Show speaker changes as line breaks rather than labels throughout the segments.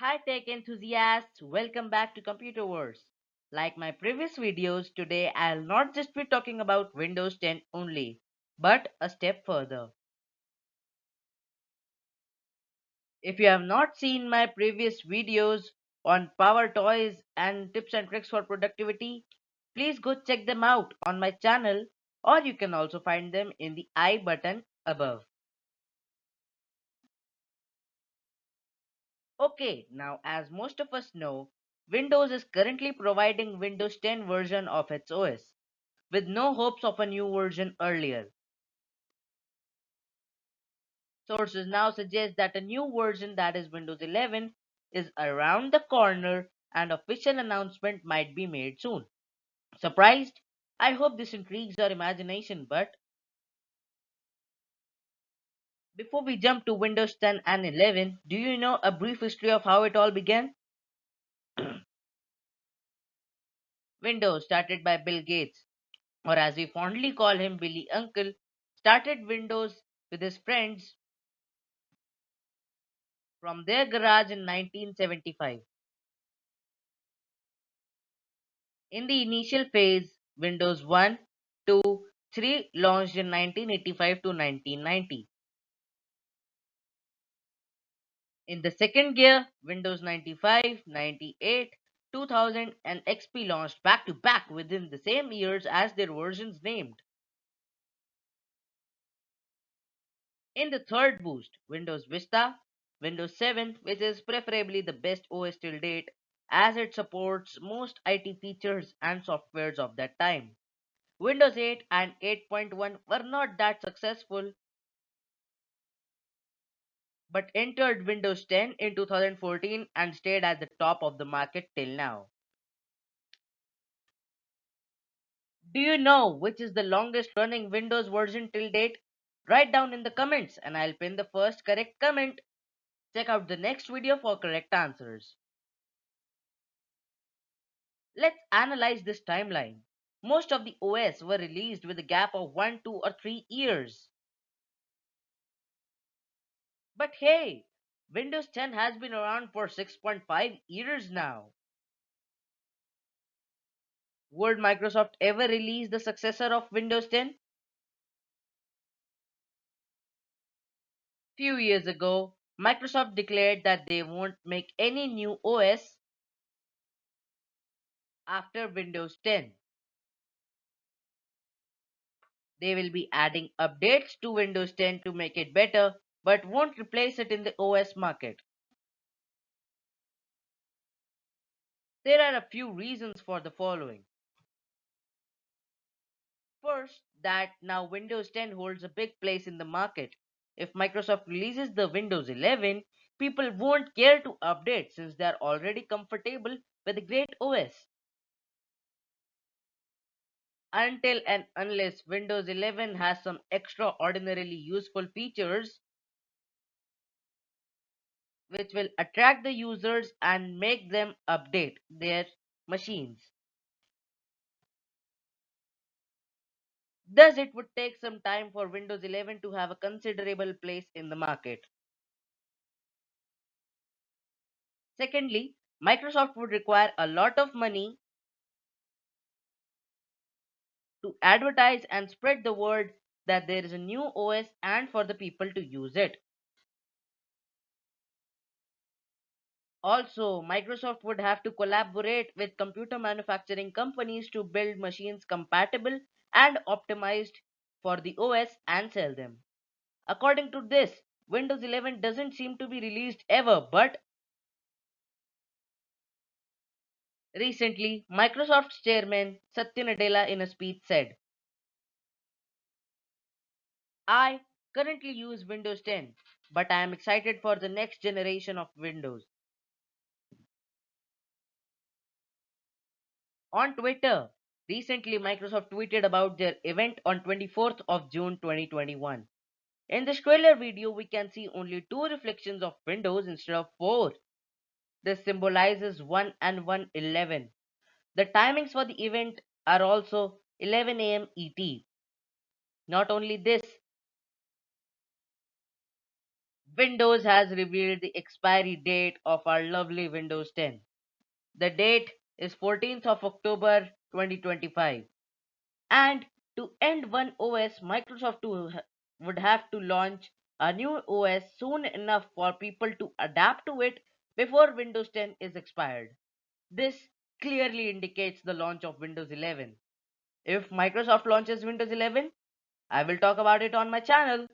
Hi tech enthusiasts, welcome back to Computer Wars. Like my previous videos, today I'll not just be talking about Windows 10 only, but a step further. If you have not seen my previous videos on power toys and tips and tricks for productivity, please go check them out on my channel, or you can also find them in the I button above. Okay, now as most of us know, Windows is currently providing Windows 10 version of its OS, with no hopes of a new version earlier. Sources now suggest that a new version, that is Windows 11, is around the corner and official announcement might be made soon. Surprised? I hope this intrigues your imagination, but before we jump to Windows 10 and 11, do you know a brief history of how it all began? Windows, started by Bill Gates, or as we fondly call him, Billy Uncle, started Windows with his friends from their garage in 1975. In the initial phase, Windows 1, 2, 3 launched in 1985 to 1990. In the second year, Windows 95, 98, 2000, and XP launched back to back within the same years as their versions named. In the third boost, Windows Vista, Windows 7, which is preferably the best OS till date as it supports most IT features and softwares of that time. Windows 8 and 8.1 were not that successful but entered Windows 10 in 2014 and stayed at the top of the market till now. Do you know which is the longest running Windows version till date? Write down in the comments and I'll pin the first correct comment. Check out the next video for correct answers. Let's analyze this timeline. Most of the OS were released with a gap of 1, 2, or 3 years. But hey, Windows 10 has been around for 6.5 years now. Would Microsoft ever release the successor of Windows 10? Few years ago, Microsoft declared that they won't make any new OS after Windows 10. They will be adding updates to Windows 10 to make it better, but won't replace it in the OS market. There are a few reasons for the following. First, that now Windows 10 holds a big place in the market. If Microsoft releases the Windows 11, people won't care to update since they are already comfortable with a great OS. Until and unless Windows 11 has some extraordinarily useful features which will attract the users and make them update their machines. Thus, it would take some time for Windows 11 to have a considerable place in the market. Secondly, Microsoft would require a lot of money to advertise and spread the word that there is a new OS and for the people to use it. Also, Microsoft would have to collaborate with computer manufacturing companies to build machines compatible and optimized for the OS and sell them. According to this, Windows 11 doesn't seem to be released ever, but recently, Microsoft's chairman Satya Nadella in a speech said, I currently use Windows 10, but I am excited for the next generation of Windows. On Twitter, recently Microsoft tweeted about their event on 24th of June 2021. In this trailer video, we can see only two reflections of Windows instead of four. This symbolizes 1 and 111. The timings for the event are also 11 a.m. ET. Not only this, Windows has revealed the expiry date of our lovely Windows 10. The date is 14th of October 2025. And to end one OS, would have to launch a new OS soon enough for people to adapt to it before Windows 10 is expired. This clearly indicates the launch of Windows 11. If Microsoft launches Windows 11, I will talk about it on my channel.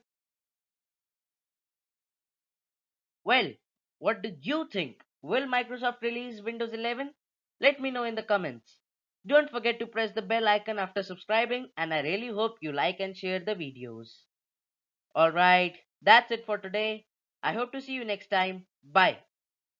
Well, what do you think? Will Microsoft release Windows 11? Let me know in the comments. Don't forget to press the bell icon after subscribing, and I really hope you like and share the videos. Alright, that's it for today. I hope to see you next time. Bye.